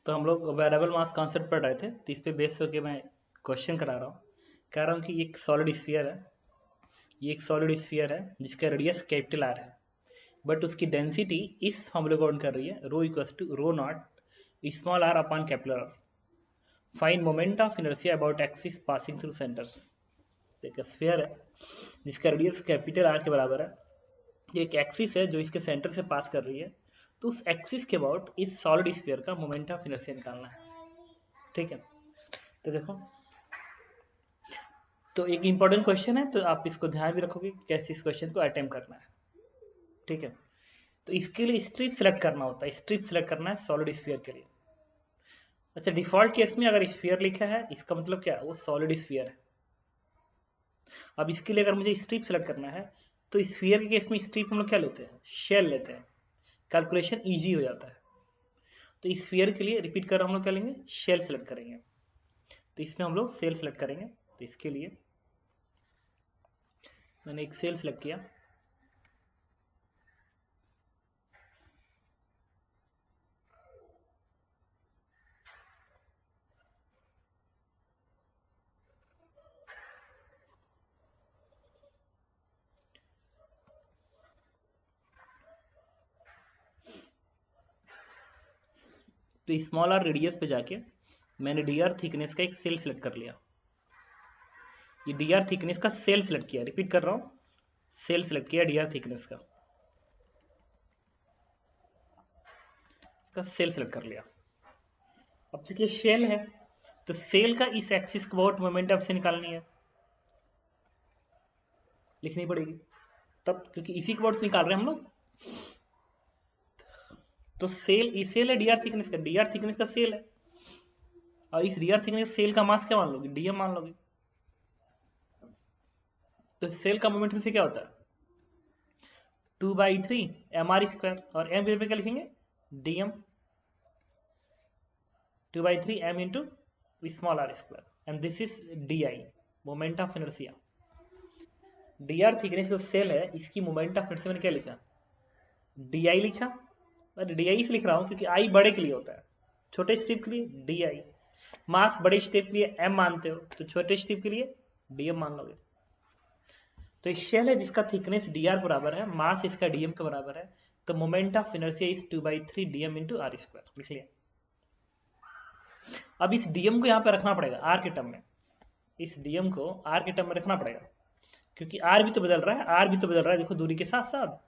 तो हम लोग वेरिएबल मास कॉन्सेप्ट पढ़ रहे थे, तो इस पे बेस होकर मैं क्वेश्चन करा रहा हूँ। कह रहा हूँ कि एक सॉलिड स्फीयर है, ये एक सॉलिड स्फीयर है जिसका रेडियस कैपिटल आर है, बट उसकी डेंसिटी इस फॉर्मूले को ऑन कर रही है, rho equals to rho naught small R upon capital R. Find moment of inertia about axis passing through centres. एक स्फीयर है जिसका रेडियस कैपिटल आर के बराबर है, ये एक एक्सिस है जो इसके सेंटर से पास कर रही है, तो उस एक्सिस के अबाउट इस सॉलिड स्फीयर का मोमेंट ऑफ इनर्शिया निकालना है। ठीक है, तो देखो, तो एक इंपॉर्टेंट क्वेश्चन है, तो आप इसको ध्यान भी रखोगे कैसे इस क्वेश्चन को अटेम्प्ट करना है। ठीक है, तो इसके लिए स्ट्रिप सेलेक्ट करना होता है, स्ट्रिप सेलेक्ट करना है सॉलिड स्फीयर के लिए। अच्छा, डिफॉल्ट केस में अगर स्फीयर लिखा है इसका मतलब क्या, वो सॉलिड स्फीयर है। अब इसके लिए अगर मुझे स्ट्रिप सेलेक्ट करना है, तो स्फीयर के केस में स्ट्रिप हम लोग क्या लेते हैं, शेल लेते हैं, कैलकुलेशन ईजी हो जाता है। तो स्फीयर के लिए रिपीट कर हम लोग क्या लेंगे, शेल सेलेक्ट करेंगे, तो इसमें हम लोग सेल सेलेक्ट करेंगे। तो इसके लिए मैंने एक सेल सेलेक्ट किया। तो स्मॉल आर रेडियस पे जाके मैंने डी आर थिकनेस का एक सेल सेलेक्ट कर लिया। ये डी आर थिकनेस का सेल सेलेक्ट किया, रिपीट कर रहा हूँ, सेल सेलेक्ट किया डी आर थिकनेस का, इसका सेल सेलेक्ट कर लिया। अब देखिए शेल है, तो सेल का इस एक्सिस को अबाउट मोमेंट ऑफ से निकालनी है, लिखनी पड़ेगी तब, क्योंकि इसी को अबाउट निकाल रहे हैं हम लोग। तो सेल है डी आर थिकनेस का, डी आर थिकनेस का सेल है, और इस डी आर थिकनेस सेल का मास क्या मान लोगे, डीएम मान लोगे। तो सेल का मोमेंट में से क्या होता है, 2/3 mr², और m पे क्या लिखेंगे, dm, 2/3 m into small R square, and this is D I, moment of inertia. D R thickness जो सेल है इसकी मोमेंट ऑफ इनर्शिया मैंने क्या लिखा, डी आई लिखा। अरे डी आई से लिख रहा हूँ क्योंकि आई बड़े के लिए होता है, छोटे स्टेप के लिए डी आई, मास बड़े स्टेप के लिए एम मानते हो, तो छोटे स्टेप के लिए डीएम मान लोगे। तो एक शेल है जिसका थिकनेस डी आर बराबर है, मास इसका डीएम के बराबर है, तो moment of inertia is 2/3 DM into R square, लिख लिया। अब इस डीएम को यहाँ पे रखना पड़ेगा आर के टर्म में, इस डीएम को आर के टर्म में रखना पड़ेगा, क्योंकि आर भी तो बदल रहा है, आर भी तो बदल रहा है, देखो दूरी के साथ साथ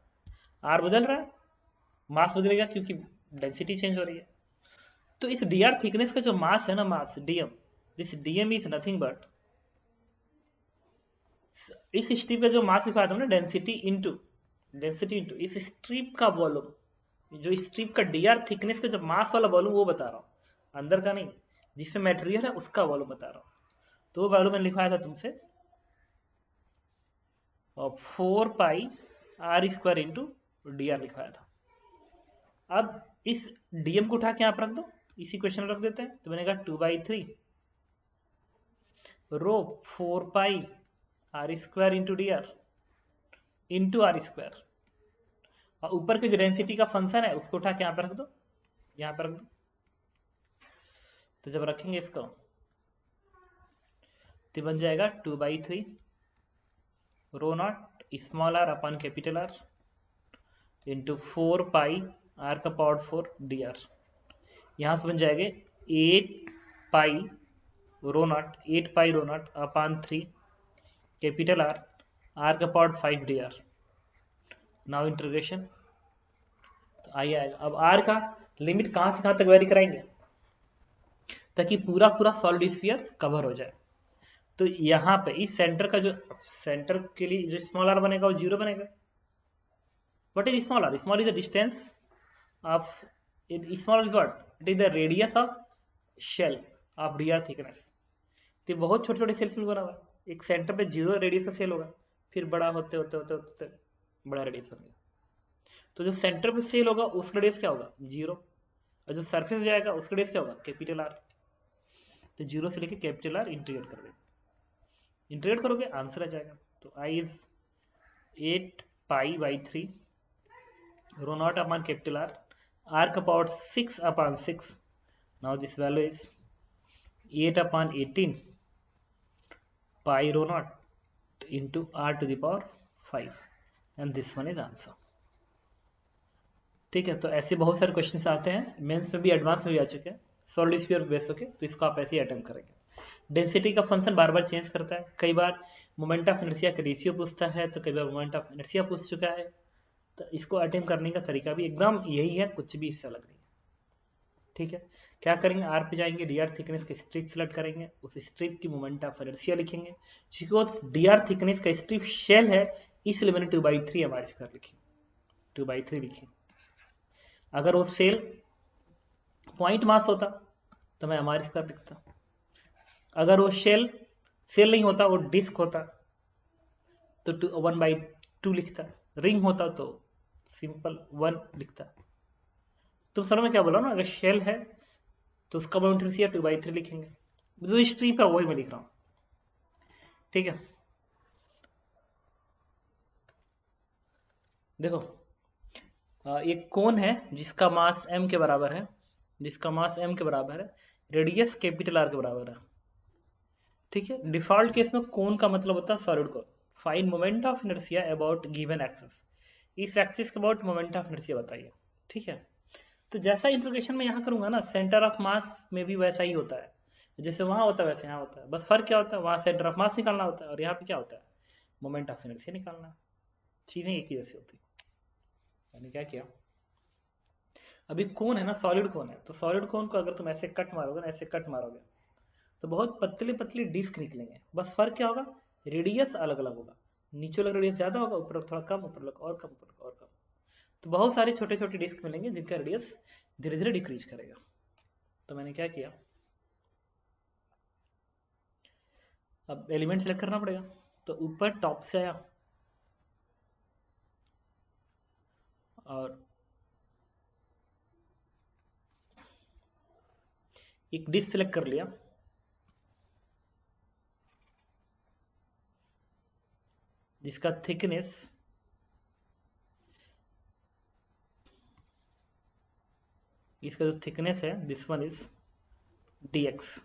आर बदल रहा है, मास बदलेगा क्योंकि डेंसिटी चेंज हो रही है। तो इस डी आर थिकनेस का जो मास है ना, mass DM, this DM is nothing but, इस स्ट्रिप का जो मास लिखा था ना, डेंसिटी इंटू इस स्ट्रिप का वॉल्यूम, जो स्ट्रिप का डी आर थिकनेस का जो मास वाला वॉल्यूम वो बता रहा हूँ, अंदर का नहीं, जिसमें मटेरियल है उसका वॉल्यूम बता रहा हूँ। तो वो वॉल्यूम मैंने लिखवाया था तुमसे, और 4πr² इंटू डी आर लिखवाया था। अब इस डीएम को उठा के आप रख दो, इसी क्वेश्चन में रख देते हैं, तो मैंने कहा 2/3 rho 4πr² into D R into R square, और ऊपर की जो डेंसिटी का फंक्शन है उसको उठा के यहाँ पे रख दो, यहाँ पे रख दो। तो जब रखेंगे इसको तो बन जाएगा 2/3 rho naught small R upon capital R into 4πr का पावर 4 डी आर, यहाँ से बन जाएंगे 8π rho naught upon 3 capital R, R का power 5 D R. Now integration, तो आइए आएगा। अब आर का लिमिट कहाँ से कहाँ तक वेरी कराएंगे ताकि पूरा पूरा सॉलिड स्फीयर कवर हो जाए। तो यहाँ पे इस सेंटर का जो सेंटर के लिए जो स्मॉल आर बनेगा वो 0 बनेगा। What is small R, small is the distance of, small is what, it is the radius of shell of D R thickness. तो बहुत छोटे छोटे सेल्स में बना हुआ है, एक सेंटर पे 0 रेडियस का सेल होगा, फिर बड़ा होते होते होते होते बड़ा रेडियस बन गया। तो जो सेंटर पे सेल होगा उसका रेडियस क्या होगा, 0, और जो सरफेस जाएगा उसका रेडियस क्या होगा, कैपिटल आर। तो 0 से लेके कैपिटल आर इंटीग्रेट कर देंगे, इंटीग्रेट करोगे आंसर आ जाएगा। तो I is 8π/3 rho naught upon capital R, R का power 6/6, Now this value is 8/18 pi rho naught into r to the power 5 and this one is answer. ठीक है, तो ऐसे बहुत सारे क्वेश्चन आते हैं, मेंस में भी एडवांस में भी आ चुके हैं, सॉलिड स्फीयर बेस होके, तो इसको आप ऐसे ही अटेम्प्ट करेंगे। डेंसिटी का फंक्शन बार बार चेंज करता है, कई बार मोमेंट ऑफ इनर्शिया का रेशियो पूछता है, तो कई बार मोमेंट ऑफ इनर्शिया पूछ चुका है, तो इसको अटेम्प्ट करने का तरीका भी एकदम यही है, कुछ भी इससे अलग नहीं है। ठीक है, क्या करेंगे, आर पे जाएंगे, डी आर थिकनेस का स्ट्रिप सेलेक्ट करेंगे, उस स्ट्रिप की मोमेंट ऑफ इनर्शिया लिखेंगे, क्योंकि वो डी आर थिकनेस का स्ट्रिप शेल है, इसलिए मैंने 2/3 एम आर स्क्वायर लिखी, 2/3 लिखी। अगर वो सेल पॉइंट मास होता तो मैं एम आर स्क्वायर लिखता, अगर वो सेल नहीं होता, वो डिस्क होता तो 1/2 लिखता, रिंग होता तो सिंपल 1 लिखता। तुम समझ में क्या बोला ना, अगर शेल है तो उसका मोमेंट इनर्शिया 2/3 लिखेंगे, जो स्ट्रिप है वही मैं लिख रहा हूं। ठीक है, देखो एक कोन है जिसका मास m के बराबर है, रेडियस कैपिटल R के बराबर है। ठीक है, डिफॉल्ट केस में कोन का मतलब होता है solid cone. Find moment of inertia about given axis, इस एक्सिस के अबाउट मोमेंट ऑफ इनर्शिया बताइए। ठीक है, तो जैसा इंट्रोगेशन में यहाँ करूंगा ना, सेंटर ऑफ मास में भी वैसा ही होता है, जैसे वहां होता है वैसे यहाँ होता है, बस फर्क क्या होता है, वहां सेंटर ऑफ मास निकालना होता है और यहाँ पे क्या होता है, मोमेंट ऑफ इनर्शिया निकालना है। चीजें एक ही जैसी होती है। मैंने क्या किया, अभी कोन है ना, सॉलिड कोन है, तो सॉलिड कोन को अगर तुम ऐसे कट मारोगे ना, ऐसे कट मारोगे तो बहुत पतले पतले डिस्क निकलेंगे, बस फर्क क्या होगा, रेडियस अलग अलग होगा, नीचे वाला रेडियस ज्यादा होगा, ऊपर थोड़ा कम, ऊपर और कम, ऊपर और कम, तो बहुत सारे छोटे छोटे डिस्क मिलेंगे जिनका रेडियस धीरे धीरे डिक्रीज करेगा। तो मैंने क्या किया, अब एलिमेंट सेलेक्ट करना पड़ेगा, तो ऊपर टॉप से आया और एक डिस्क सेलेक्ट कर लिया, जिसका थिकनेस इसका जो थिकनेस है, दिस वन इज dx,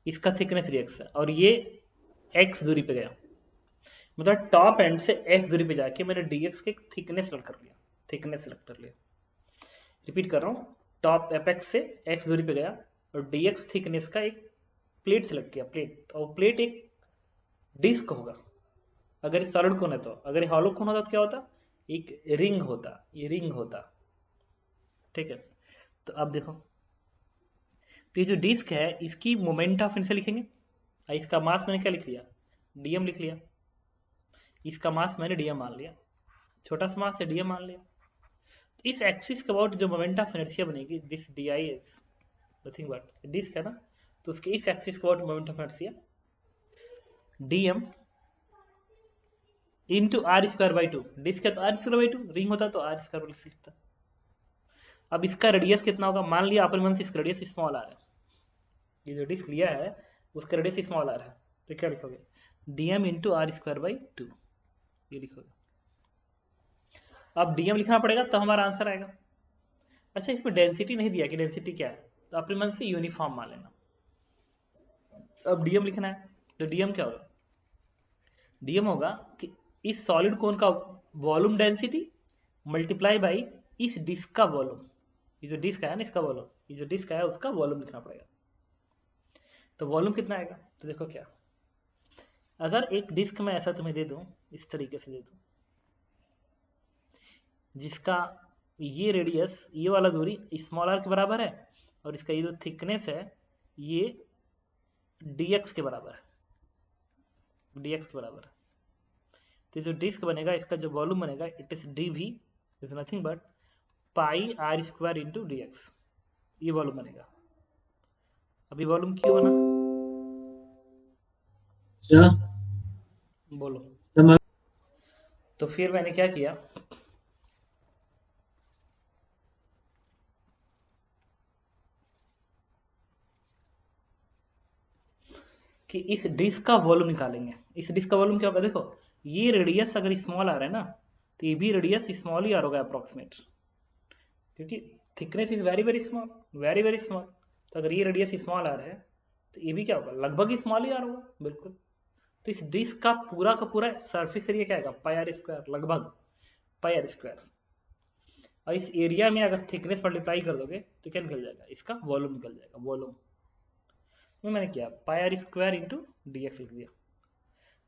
इसका थिकनेस dx है, और ये x दूरी पे गया, मतलब टॉप एंड से x दूरी पे जाके मैंने dx के थिकनेस सेलेक्ट कर लिया, रिपीट कर रहा हूँ, टॉप एपेक्स से x दूरी पे गया और dx थिकनेस का एक प्लेट सेलेक्ट किया, प्लेट, और प्लेट एक डिस्क होगा अगर ये सॉलिड कोन है, तो अगर ये हॉलो कोन होता तो क्या होता, एक रिंग होता, ये रिंग होता। ठीक है, तो अब देखो, तो ये जो डिस्क है इसकी मोमेंट ऑफ इनर्शिया लिखेंगे, इसका मास मैंने क्या लिख लिया, dm लिख लिया, इसका मास मैंने dm मान लिया, छोटा सा मास है dm मान लिया, तो इस एक्सिस के अबाउट जो मोमेंट ऑफ इनर्शिया बनेगी, this di is nothing but disc है ना, तो उसके इस एक्सिस के about moment of inertia dm into r²/2, disc है तो r²/2, रिंग होता तो r² लिख सकता। अब इसका रेडियस कितना होगा, मान लिया अपन मन से इसका रेडियस स्मॉल आर है, ये जो डिस्क लिया है उसका रेडियस स्मॉल आर है, तो क्या लिखोगे, dm इंटू r²/2, ये लिखोगे। अब dm लिखना पड़ेगा तो हमारा आंसर आएगा। अच्छा, इसमें डेंसिटी नहीं दिया कि डेंसिटी क्या है, तो अपने मन से यूनिफॉर्म मान लेना। अब dm लिखना है तो dm क्या होगा, dm होगा कि इस सॉलिड कोन का वॉल्यूम डेंसिटी मल्टीप्लाई बाई इस डिस्क का वॉल्यूम, ये जो डिस्क है ना इसका वॉल्यूम, ये जो डिस्क है उसका वॉल्यूम लिखना पड़ेगा। तो वॉल्यूम कितना आएगा, तो देखो क्या, अगर एक डिस्क में ऐसा तुम्हें दे दूं, इस तरीके से दे दूं, जिसका ये रेडियस, ये वाला दूरी स्मॉल आर के बराबर है और इसका ये जो थिकनेस है ये dx के बराबर है, dx के बराबर है, तो जो डिस्क बनेगा इसका जो वॉल्यूम बनेगा, it is dv is nothing but pi r² into dx, ये वॉल्यूम बनेगा। अभी वॉल्यूम क्यों बना, बोलो। तो फिर मैंने क्या किया, कि इस डिस्क का वॉल्यूम निकालेंगे। इस डिस्क का वॉल्यूम क्या होगा, देखो ये रेडियस अगर स्मॉल आ रहा है ना, तो ये भी रेडियस स्मॉल ही आ होगा अप्रोक्सीमेट, क्योंकि thickness is very very small, very very small, तो अगर ये रेडियस स्मॉल आर है तो ये भी क्या होगा, लगभग स्मॉल ही आर होगा, बिल्कुल। तो इस डिस्क का पूरा सरफेस एरिया क्या आएगा, पाई आर स्क्वायर, लगभग पाई आर स्क्वायर। और इस एरिया में अगर थिकनेस मल्टीप्लाई कर दोगे तो क्या निकल जाएगा, इसका वॉल्यूम निकल जाएगा, वॉल्यूम में मैंने किया pi R square into D X लिख दिया।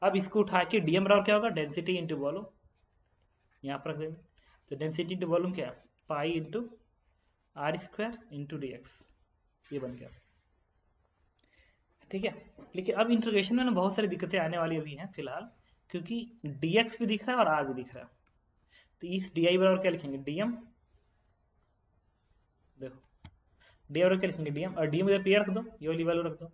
अब इसको उठा के डीएम बराबर क्या होगा, डेंसिटी इंटू वॉल्यूम, यहाँ पर रख देंगे। तो डेंसिटी इंटू वॉल्यूम क्या है, pi into R square into D X, ये बन गया, ठीक है। लेकिन अब इंटीग्रेशन में ना बहुत सारी दिक्कतें आने वाली अभी हैं फिलहाल, क्योंकि dx भी दिख रहा है और r भी दिख रहा है। तो इस डी बराबर क्या लिखेंगे, dm, देखो डी बराबर क्या लिखेंगे, dm, और dm इधर पे रख दो, ये वाली वैल्यू रख दो।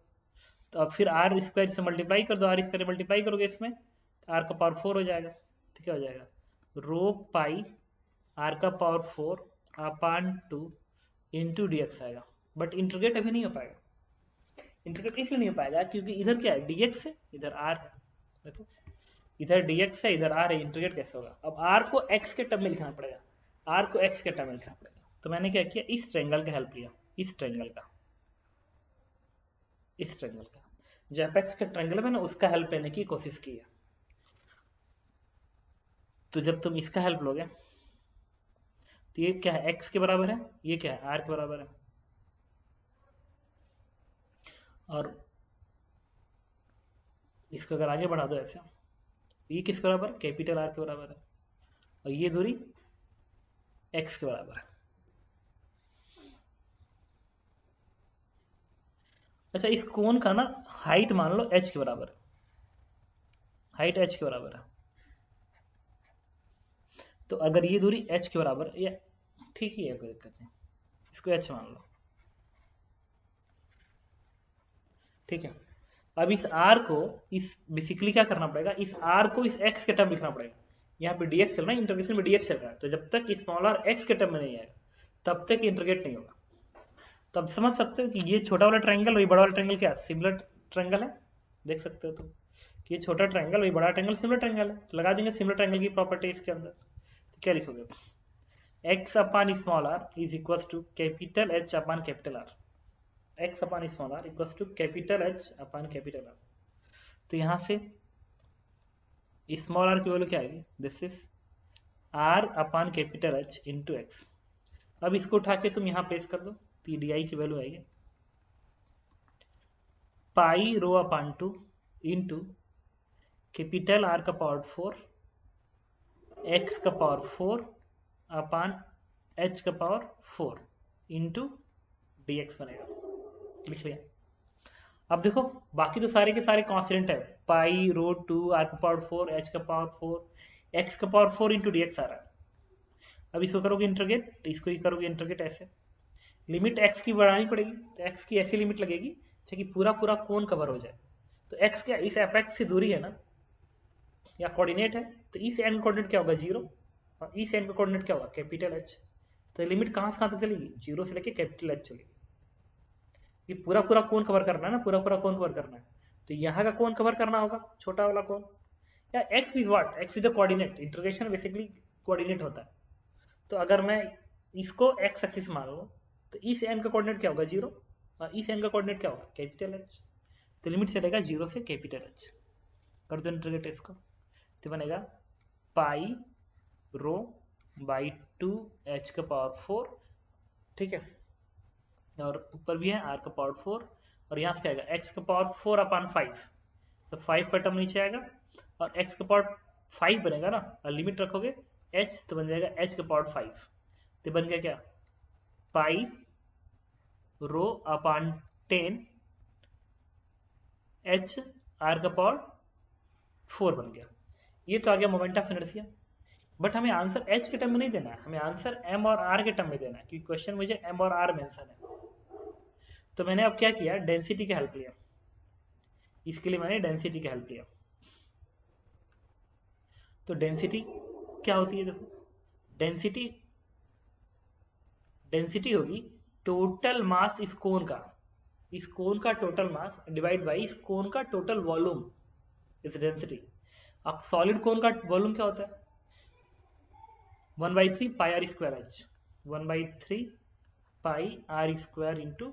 तो अब फिर आर स्क्वायर से मल्टीप्लाई कर दो, आर स्क्वायर मल्टीप्लाई करोगे इसमें तो आर का पावर 4 हो जाएगा। तो क्या हो जाएगा, रो पाई आर का पावर 4 अपान 2 इंटू डी एक्स आएगा। बट इंटीग्रेट अभी नहीं हो पाएगा, इंटीग्रेट इसलिए नहीं हो पाएगा क्योंकि इधर क्या है, dx है, इधर r है, देखो इधर dx है, इधर r है, इंटीग्रेट कैसे होगा। अब r को x के टर्म में लिखना पड़ेगा, r को x के टर्म में लिखना पड़ेगा। तो मैंने क्या किया, इस ट्रायंगल का हेल्प लिया, इस ट्रायंगल का, इस ट्रायंगल का जो एपेक्स के ट्रायंगल में ना, उसका हेल्प लेने की कोशिश की है। तो जब तुम इसका हेल्प लोगे तो ये क्या है, x के बराबर है, ये क्या है, r के बराबर है, और इसको अगर आगे बढ़ा दो ऐसे, ये किसके बराबर, कैपिटल आर के बराबर है, और ये दूरी x के बराबर है। अच्छा, इस कोन का ना हाइट मान लो h के बराबर है, हाइट h के बराबर है। तो अगर ये दूरी h के बराबर, या ठीक ही है, कोई दिक्कत नहीं, इसको h मान लो, ठीक है। अब इस r को, इस बेसिकली क्या करना पड़ेगा, इस r को इस x के टर्म लिखना पड़ेगा। यहाँ पे dx चल रहा है, इंटीग्रेशन में dx चल रहा है, तो जब तक स्मॉल r x के टर्म में नहीं आएगा तब तक इंटीग्रेट नहीं होगा। तो अब समझ सकते हो कि ये छोटा वाला ट्रायंगल वही बड़ा वाला ट्रायंगल क्या सिमिलर ट्रायंगल है, देख सकते हो तुम कि ये छोटा ट्रायंगल वही बड़ा ट्रायंगल सिमिलर ट्रायंगल है। तो लगा देंगे सिमिलर ट्रायंगल की प्रॉपर्टी इसके अंदर। तो क्या लिखोगे, x upon small r is equal to capital h upon capital r, x upon small r equal to capital h upon capital r। तो यहाँ से स्मॉल r की वैल्यू क्या आएगी, this is r upon capital h into x. अब इसको उठा के तुम यहाँ पेश कर दो तो डी आई की वैल्यू आएगी पाई रो अपान 2 इंटू कैपिटल आर का पावर 4 एक्स का पावर 4 अपान एच का पावर 4 इंटू डी एक्स बनेगा, लिख लिया। अब देखो बाकी तो सारे के सारे कांस्टेंट है, पाई रो 2 आर का पावर 4 एच का पावर 4 एक्स का पावर 4 इंटू डी एक्स आ रहा है। अब इसको करोगे इंटीग्रेट, तो इसको ही करोगे इंटीग्रेट ऐसे, लिमिट x की बढ़ानी पड़ेगी, तो x की ऐसी लिमिट लगेगी कि पूरा कोन कवर हो जाए। तो x क्या, इस एपेक्स से दूरी है ना, या कोऑर्डिनेट है, तो इस एंड कोऑर्डिनेट क्या होगा 0, और इस एंड का कोऑर्डिनेट क्या होगा कैपिटल H। तो लिमिट कहाँ से कहाँ तक चलेगी, 0 से लेके कैपिटल H चलेगी। ये पूरा कोन कवर करना है ना, पूरा कोन कवर करना है, तो यहाँ का कोन कवर करना होगा, छोटा वाला कोन। या x is what, x is the coordinate, integration basically coordinate होता है। तो अगर मैं इसको x एक्सिस मान लूं तो इस एंड का कोऑर्डिनेट क्या होगा 0, और इस एंड का कोऑर्डिनेट क्या होगा कैपिटल H। तो लिमिट चलेगा 0 से कैपिटल H, कर दो इंटीग्रेट इसको, तो बनेगा पाई रो बाई 2 h का पावर 4, ठीक है, और ऊपर भी है r का पावर 4, और यहाँ से क्या आएगा x का पावर 4 अपान 5, तो 5 का टर्म नीचे आएगा, और x का पावर 5 बनेगा ना, और लिमिट रखोगे h तो बन जाएगा h का पावर 5। तो बन गया क्या, पाई रो अपान 10 h r का पावर 4 बन गया। ये तो आ गया मोमेंट ऑफ इनर्शिया। बट हमें आंसर h के टर्म में नहीं देना है, हमें आंसर m और r के टर्म में देना है, क्योंकि क्वेश्चन मुझे m और r मेंशन है। तो मैंने अब क्या किया, डेंसिटी का हेल्प लिया, इसके लिए मैंने डेंसिटी का हेल्प लिया। तो डेंसिटी क्या होती है, देखो डेंसिटी होगी टोटल मास इस कोन का टोटल मास डिवाइड बाई इस कोन का टोटल वॉल्यूम, इस डेंसिटी। अब सॉलिड कोन का वॉल्यूम क्या होता है, 1/3 pi R square H, 1/3 pi R square into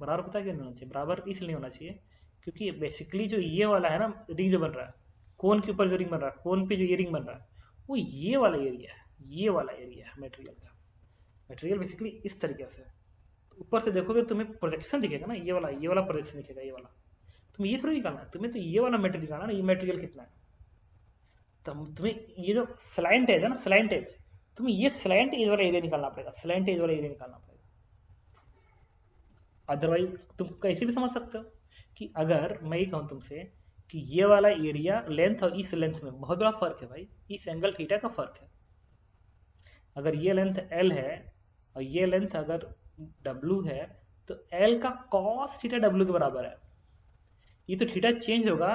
बराबर पता है क्यों नहीं होना चाहिए? बराबर इसलिए होना चाहिए क्योंकि बेसिकली जो ये वाला है ना रिंग जो बन रहा है, कोन के ऊपर जो रिंग बन रहा है, कोन पे जो ये रिंग बन रहा है, वो ये वाला एरिया है, ये वाला एरिया है मटेरियल का। मटेरियल बेसिकली इस तरीके से ऊपर से देखोगे तुम्हें प्रोजेक्शन दिखेगा ना, ये वाला प्रोजेक्शन दिखेगा, ये वाला। तुम्हें ये थोड़ी निकालना है, तुम्हें तो ये वाला मटेरियल निकालना ना, ये मटेरियल कितना है। तो तुम्हें ये जो स्लैंट एज है ना, स्लैंट एज, तुम्हें ये स्लैंट एज वाला एरिया निकालना पड़ेगा, स्लैंट एज वाला एरिया निकालना पड़ेगा। अदरवाइज तुम कैसे भी समझ सकते हो कि अगर मैं ये कहूँ तुमसे कि ये वाला एरिया लेंथ और इस लेंथ में बहुत बड़ा फर्क है भाई, इस एंगल थीटा का फर्क है। अगर ये लेंथ L है और ये लेंथ अगर W है, तो L का cos थीटा W के बराबर है। ये तो थीटा चेंज होगा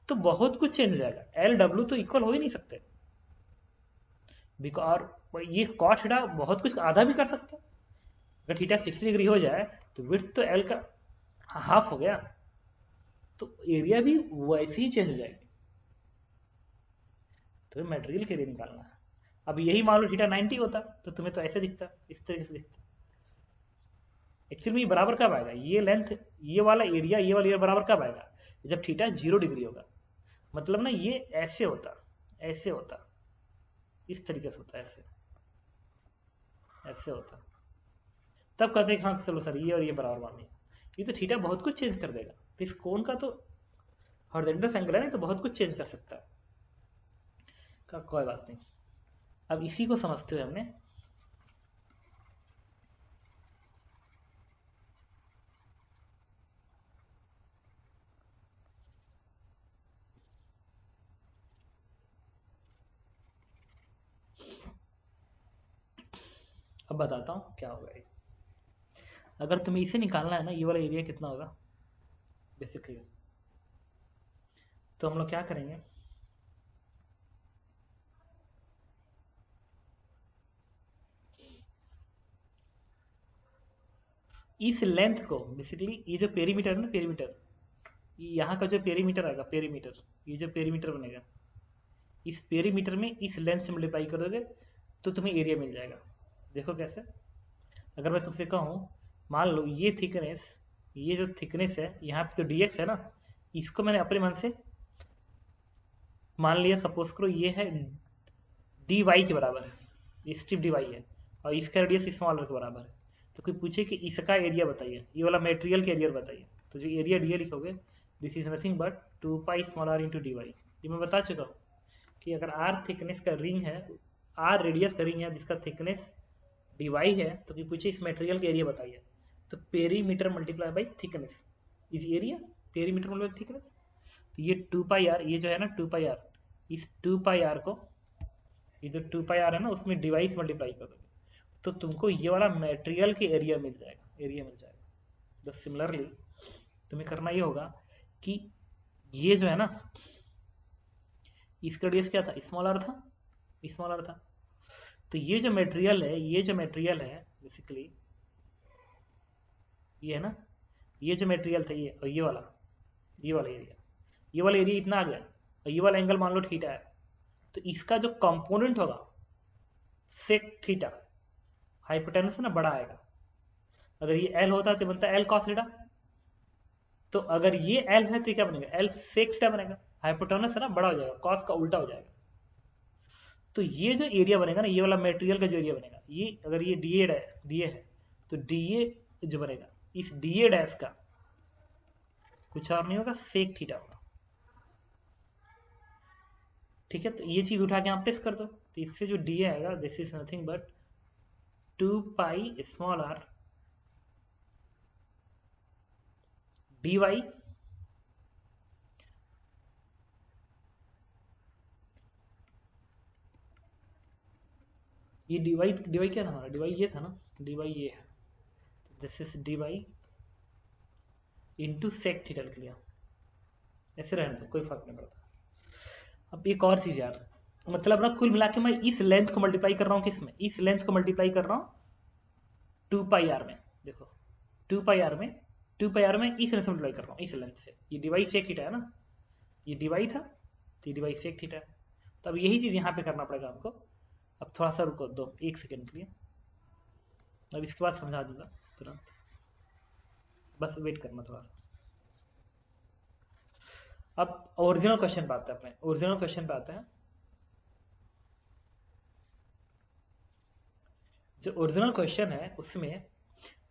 तो बहुत कुछ चेंज हो जाएगा, L W तो इक्वल हो ही नहीं सकते। और ये cos थीटा बहुत कुछ आधा भी कर सकता है। अगर थीटा 60 डिग्री हो जाए तो विड्थ तो L का हाफ हो गया, तो एरिया भी वैसे ही चेंज हो जाएगी। तो मटेरियल के लिए निकालना है। अब यही मान लो थीटा 90 होता तो तुम्हें तो ऐसे दिखता, इस तरीके से दिखता। एक्चुअली में ये बराबर कब आएगा, ये लेंथ, ये वाला एरिया बराबर कब आएगा, जब थीटा 0 डिग्री होगा। मतलब ना ये ऐसे होता, ऐसे होता, इस तरीके से होता, ऐसे ऐसे होता। तब कहते हैं हाँ चलो सर ये और ये बराबर मान लिया। ये तो थीटा बहुत कुछ चेंज कर देगा, तो इस कोण का तो हॉरिजॉन्टल एंगल है ना, तो बहुत कुछ चेंज कर सकता है। का कोई बात नहीं। अब इसी को समझते हुए हमने अब बताता हूँ क्या होगा ये। अगर तुम्हें इसे निकालना है ना, ये वाला एरिया कितना होगा बेसिकली, तो हम लोग क्या करेंगे, इस लेंथ को बेसिकली, ये जो पेरीमीटर है ना, पेरीमीटर, यहाँ का जो पेरीमीटर आएगा, पेरीमीटर, ये जो पेरीमीटर बनेगा, इस पेरीमीटर में इस लेंथ से मल्टीप्लाई करोगे तो तुम्हें एरिया मिल जाएगा। देखो कैसे, अगर मैं तुमसे कहूँ मान लो ये थिकनेस, ये जो थिकनेस है यहाँ पे तो dx है ना, इसको मैंने अपने मन से मान लिया, सपोज करो ये है dy के बराबर है, ये स्ट्रिप dy है और इसका रेडियस स्मॉल के बराबर है। तो कोई पूछे कि इसका एरिया बताइए, ये वाला मटेरियल का एरिया बताइए, तो जो एरिया डी लिखोगे, this is nothing but 2 pi small r into D Y. ये मैं बता चुका हूँ कि अगर r थिकनेस का रिंग है, r रेडियस का रिंग है जिसका थिकनेस dy है, तो कोई पूछे इस मटेरियल का एरिया बताइए, तो perimeter multiply by thickness is area, perimeter multiply thickness. तो ये 2 पाई r, ये जो है ना 2 पाई r, इस 2 पाई r को, ये जो 2 पाई r है ना उसमें डिवाइस मल्टीप्लाई कर दोगे तो तुमको ये वाला मटेरियल के एरिया मिल जाएगा, एरिया मिल जाएगा। तो सिमिलरली तुम्हें करना ये होगा कि ये जो है ना, इसका रेडियस क्या था, स्मॉल आर था, स्मॉल आर था। तो ये जो मटेरियल है, ये जो मटेरियल है बेसिकली, ये है ना, ये जो मटेरियल था ये, और ये वाला एरिया, ये वाला एरिया इतना आ गया, और ये वाला एंगल मान लो थीटा है, तो इसका जो कंपोनेंट होगा सेक थीटा, हाइपोटेनस है ना बड़ा आएगा। अगर ये एल होता है तो बनता है एल कॉस थीटा, तो अगर ये एल है तो क्या बनेगा, एल सेक थीटा बनेगा। हाइपोटेनस है ना बड़ा हो जाएगा, कॉस का उल्टा हो जाएगा। तो ये जो एरिया बनेगा ना, ये वाला मटेरियल का जो एरिया बनेगा, ये अगर ये डी ए है तो डी ए जो बनेगा, इस डी ए डैश का कुछ और नहीं होगा, सेक थीटा होगा। ठीक है, तो ये चीज उठा के आप टेस्ट कर दो, तो इससे जो डी ए आएगा, this is nothing but 2 pi small R D Y, ये डी वाई क्या था हमारा, डी वाई ये था ना, डी वाई ये है, this is D Y into sec theta लिख लिया, ऐसे रहने दो कोई फर्क नहीं पड़ता। अब एक और चीज यार, मतलब ना कुल मिला के मैं इस लेंथ को मल्टीप्लाई कर रहा हूँ किसमें, इस लेंथ को मल्टीप्लाई कर रहा हूँ 2 पाई r में। देखो 2 पाई r में, 2 पाई r में इस लेंथ से मल्टीप्लाई कर रहा हूँ, इस लेंथ से। ये डिवाई सेक थीटा है ना, ये डिवाई था तो ये डिवाई सेक थीटा है। तो अब यही चीज यहाँ पे करना पड़ेगा हमको। अब थोड़ा सा रुको दो, 1 सेकेंड के लिए, अब इसके बाद समझा दूंगा तुरंत। बस वेट करना थोड़ा सा। अब ओरिजिनल क्वेश्चन पे आते हैं, अपने ओरिजिनल क्वेश्चन पे आते हैं। जो ओरिजिनल क्वेश्चन है उसमें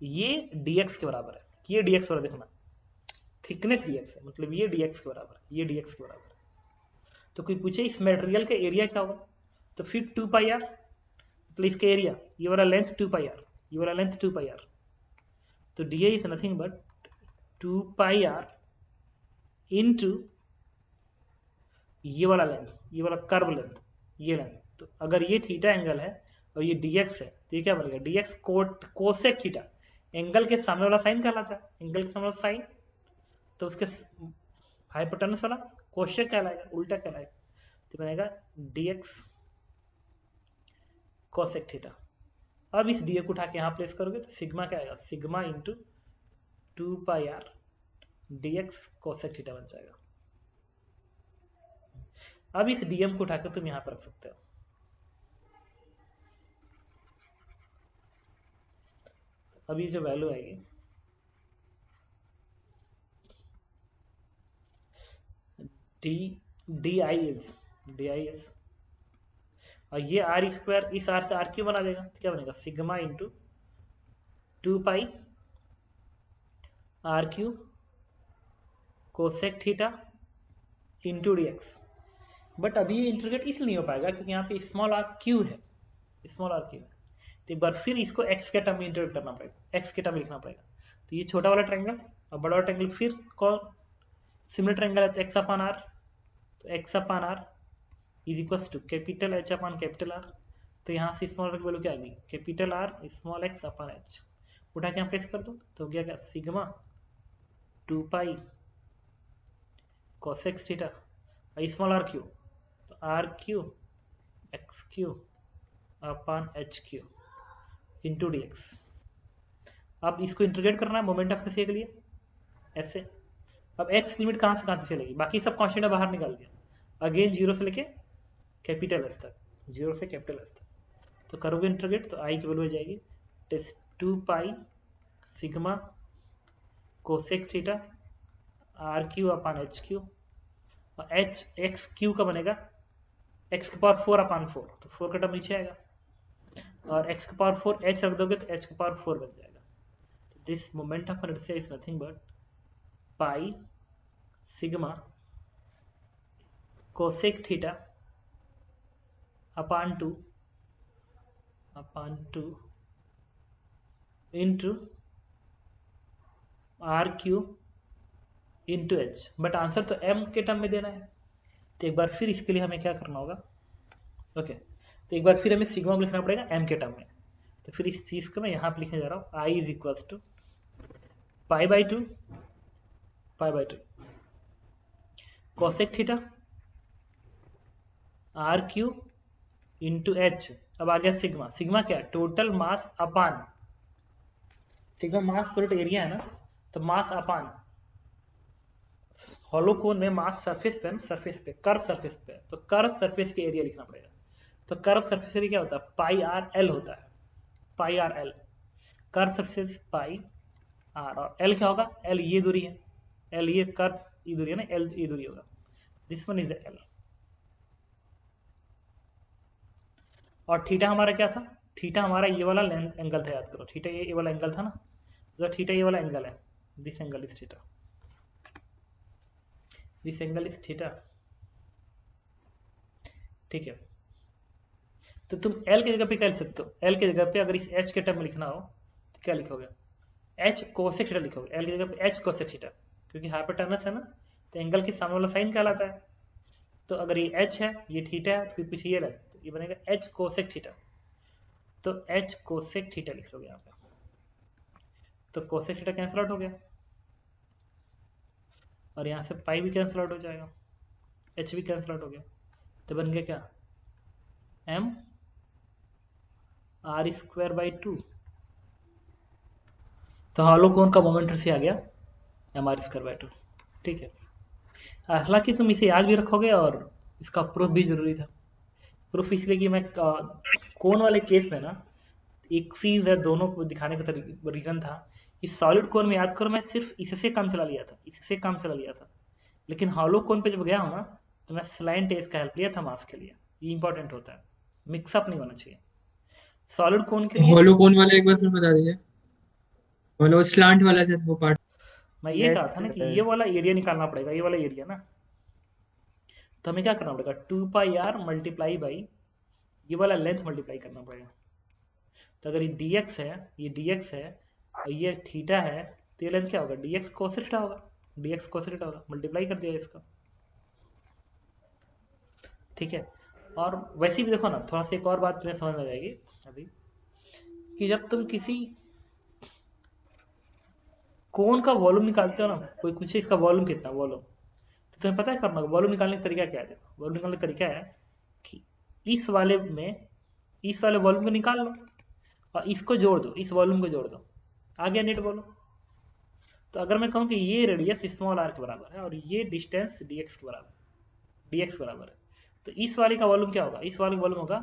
ये dx के बराबर है, ये dx बराबर देखना, थिकनेस dx है, मतलब ये dx के बराबर है, ये dx के बराबर है। तो कोई पूछे इस मटेरियल का एरिया क्या होगा, तो फिर 2 पाई आर, मतलब इसका एरिया, ये वाला लेंथ 2 पाई आर, ये वाला लेंथ 2 पाई आर, तो D is nothing but 2 pi R into ये वाला लेंथ, ये वाला कर्व लेंथ, ये लेंथ। तो अगर ये थीटा एंगल है और ये dx है, तो ये क्या बनेगा, dx कोसेक थीटा, एंगल के सामने वाला साइन कहलाता है, एंगल के सामने वाला साइन, तो उसके हाइपोटेनस वाला कोसेक कहलाएगा, उल्टा कहलाएगा, तो बनेगा dx कोसेक थीटा। अब इस डी को उठा के यहाँ प्लेस करोगे तो सिग्मा क्या आएगा, sigma into 2 pi R dx cosec theta बन जाएगा। अब इस डीएम को उठाकर तुम यहां पर रख सकते हो, अभी जो वैल्यू आएगी डी आई इज, और ये आर स्क्वायर इस आर से आर क्यू बना देगा, तो क्या बनेगा, sigma into 2 pi R cube cosec theta into DX. But अभी ये इंटीग्रेट इसलिए नहीं हो पाएगा क्योंकि यहाँ पे स्मॉल आर क्यू है, स्मॉल आर क्यू है, तो एक बार फिर इसको एक्स के टर्म में इंटीग्रेट करना पड़ेगा, एक्स के टर्म में लिखना पड़ेगा। तो ये छोटा वाला ट्रायंगल और बड़ा वाला ट्रायंगल फिर कौन सिमिलर ट्रायंगल है, तो एक्स अपान आर, तो X upon R is equal to capital H upon capital R. तो यहाँ से स्मॉल आर की वैल्यू क्या आएगी, capital R small X upon H, उठा के यहाँ प्लेस कर दो, तो क्या क्या sigma 2 pi cosec theta small R Q, तो R Q X Q upon H Q into D X. अब इसको इंटीग्रेट करना है मोमेंट ऑफ इनर्शिया के लिए ऐसे। अब एक्स की लिमिट कहाँ से चलेगी, बाकी सब कांस्टेंट बाहर निकाल दिया, अगेन जीरो से लेके कैपिटल एस तक, जीरो से कैपिटल एस तक, तो करोगे इंटीग्रेट तो आई की वैल्यू हो जाएगी 2 pi sigma cosec theta R cube upon H cube, और एच एक्स क्यू का बनेगा एक्स की पावर 4 अपान 4, तो 4 का टर्म नीचे आएगा, और एक्स की पावर 4 एच रख दोगे तो एच की पावर 4 बन जाएगा। तो this moment of inertia is nothing but pi sigma cosec theta upon 2 into R Q into H, but answer तो एम के टर्म में देना है, तो एक बार फिर इसके लिए हमें क्या करना होगा, ओके तो एक बार फिर हमें सिग्मा को लिखना पड़ेगा एम के टर्म में। तो फिर इस चीज को मैं यहाँ पे लिखने जा रहा हूँ, I is equal to pi by two cosec theta R Q into H. अब आ गया सिग्मा, सिग्मा क्या है, total mass upon, sigma mass total area है ना, तो मास अपान हॉलो कोन में मास सरफेस पे, सरफेस पे कर्व सरफेस पे, तो कर्व सरफेस के एरिया लिखना पड़ेगा। तो कर्व सरफेस एरिया क्या होता है, पाई आर एल होता है, pi R L, curve surface pi R, और एल क्या होगा, एल ये दूरी है, एल ये कर्व ये दूरी है ना, एल ये दूरी होगा, this one is the L. और थीटा हमारा क्या था, थीटा हमारा ये वाला एंगल था, याद करो थीटा ये वाला एंगल था ना, तो थीटा ये वाला एंगल है, this angle is theta, this angle is theta, ठीक है। तो तुम L की जगह पे क्या लिख सकते हो, L की जगह पे अगर इस H के टर्म में लिखना हो तो क्या लिखोगे, H कोसेक थीटा लिखोगे, L की जगह पे H कोसेक थीटा, क्योंकि हाइपोटेनस है ना, तो एंगल के सामने वाला साइन कहलाता है। तो अगर ये H है ये थीटा है तो फिर पीछे ये लगे, तो ये बनेगा H कोसेक थीटा, तो H कोसेक थीटा लिख लोगे यहाँ पे, तो कोसेक थीटा कैंसिल आउट हो गया, और यहाँ से पाई भी कैंसिल आउट हो जाएगा, H भी कैंसिल आउट हो गया, तो बन गया क्या, M आर स्क्वायर बाई 2, तो हॉलो कोन का मोमेंट से आ गया एम आर स्क्वायर बाई 2, ठीक है। हालांकि तुम इसे याद भी रखोगे और इसका प्रूफ भी जरूरी था, प्रूफ इसलिए कि मैं कोन वाले केस में ना एक चीज है, दोनों को दिखाने का रीजन था कि सॉलिड कोन में याद करो मैं सिर्फ इससे काम चला लिया था, इससे काम चला लिया था, लेकिन हॉलो कोन पे जब गया हूँ ना तो मैं स्लाइंट एज का हेल्प लिया था मास के लिए। ये इंपॉर्टेंट होता है, मिक्सअप नहीं होना चाहिए। सॉलिड कोन के लिए हॉलो कौन वाला एक बार फिर बता दीजिए। हॉलो स्लांट वाला सर वो पार्ट। मैं ये यस कहा था ना कि ये सर। वाला एरिया निकालना पड़ेगा, ये वाला एरिया ना, तो हमें क्या करना पड़ेगा, 2 पाई आर मल्टीप्लाई बाई ये वाला लेंथ मल्टीप्लाई करना पड़ेगा। तो अगर ये dx है, ये dx है और ये थीटा है, तो ये लेंथ क्या होगा, dx cos थीटा होगा, dx cos थीटा होगा, मल्टीप्लाई कर दिया इसका। ठीक है। और वैसे भी देखो ना, थोड़ा सा एक और बात तुम्हें समझ में आ जाएगी अभी, कि जब तुम किसी कोन का वॉल्यूम निकालते हो ना, कोई पूछे इसका वॉल्यूम कितना, वॉल्यूम, तो तुम्हें पता है करना, वॉल्यूम निकालने का तरीका क्या है। देखो वॉल्यूम निकालने का तरीका है कि इस वाले में इस वाले वॉल्यूम को निकाल लो और इसको जोड़ दो, इस वॉल्यूम को जोड़ दो, आ गया नेट वॉल्यूम। तो अगर मैं कहूँ कि ये रेडियस स्मॉल आर के बराबर है और ये डिस्टेंस dx के बराबर, dx बराबर है, तो इस वाले का वॉल्यूम क्या होगा, इस वाले का वॉल्यूम होगा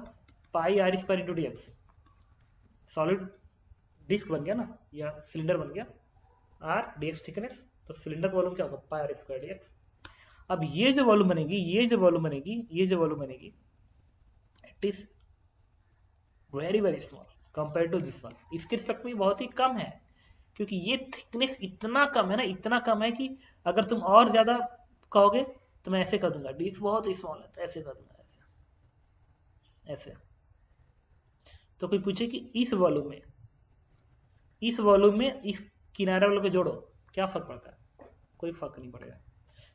pi R square into D X. Solid disc बन गया ना, या सिलेंडर बन गया, आर dx थिकनेस, तो सिलेंडर का वॉल्यूम क्या होगा, पाई आर स्क्वायर dx। अब ये जो वॉल्यूम बनेगी, ये जो वॉल्यूम बनेगी, ये जो वॉल्यूम बनेगी, it is very very small compare to this one. इसके रिस्पेक्ट में बहुत ही कम है, क्योंकि ये थिकनेस इतना कम है ना, इतना कम है कि अगर तुम और ज्यादा कहोगे तो मैं ऐसे कर दूंगा, डीक्स बहुत स्मॉल है तो ऐसे कर दूंगा, ऐसे ऐसे। तो कोई पूछे कि इस वॉल्यूम में इस किनारे वाले को जोड़ो, क्या फर्क पड़ता है, कोई फर्क नहीं पड़ेगा,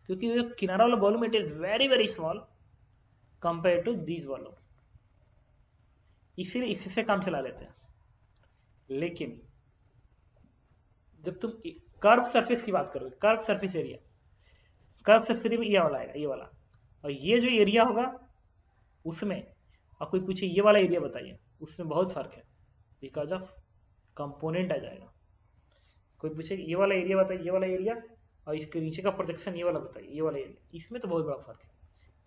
क्योंकि ये किनारा वाला volume it is very very small compare to this volume, इसीलिए इससे काम चला लेते हैं। लेकिन जब तुम कर्व सरफेस की बात करोगे, curve surface area, curve surface area में ये वाला आएगा, ये वाला, और ये जो एरिया होगा उसमें, और कोई पूछे ये वाला एरिया बताइए, उसमें बहुत फर्क है, बिकॉज ऑफ कंपोनेंट आ जाएगा। कोई पूछे ये वाला एरिया बताइए, ये वाला एरिया, और इसके नीचे का प्रोजेक्शन ये वाला बताइए, ये वाला एरिया, इसमें तो बहुत बड़ा फर्क है।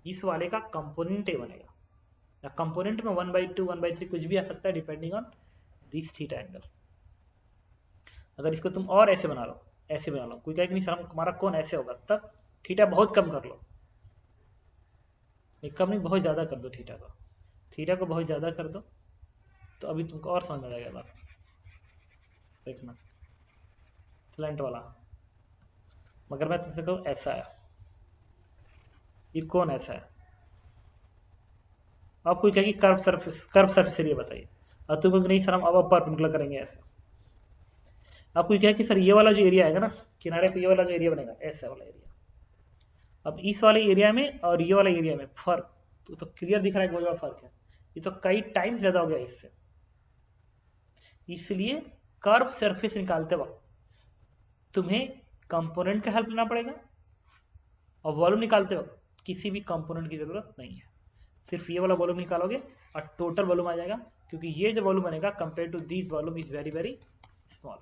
इस वाले का कंपोनेंट ए बनेगा, या कंपोनेंट में 1/2 1/3 कुछ भी आ सकता है depending on this theta angle. अगर इसको तुम और ऐसे बना लो, ऐसे बना लो, कोई कहे कि नहीं सर हमारा कौन ऐसे होगा, तब थीटा बहुत कम कर लो, नहीं कम नहीं, बहुत ज्यादा कर दो थीटा को, थीटा को बहुत ज्यादा कर दो, तो अभी तुमको और समझ में आएगा बात। देखना स्लैंट वाला, मगर मैं तुमसे कहूँ ऐसा है, ये कौन ऐसा है, अब कोई कहेगी कर्व सरफेस एरिया बताइए, और तुम कहोगे नहीं सर हम अब परपेंडिकुलर करेंगे ऐसे। अब कोई कहे कि सर ये वाला जो एरिया आएगा ना किनारे पे, ये वाला जो एरिया बनेगा ऐसा वाला एरिया, अब इस वाले एरिया में और ये वाला एरिया में फर्क तो क्लियर दिख रहा है, बहुत बड़ा फर्क है, ये तो कई टाइम्स ज्यादा हो गया इससे। इसलिए कर्व सरफेस निकालते वक्त तुम्हें कंपोनेंट का हेल्प लेना पड़ेगा, और वॉल्यूम निकालते वक्त किसी भी कंपोनेंट की जरूरत नहीं है, सिर्फ ये वाला वॉल्यूम निकालोगे और टोटल वॉल्यूम आ जाएगा, क्योंकि ये जो वॉल्यूम बनेगा compare to this volume is very very small.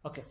Okay.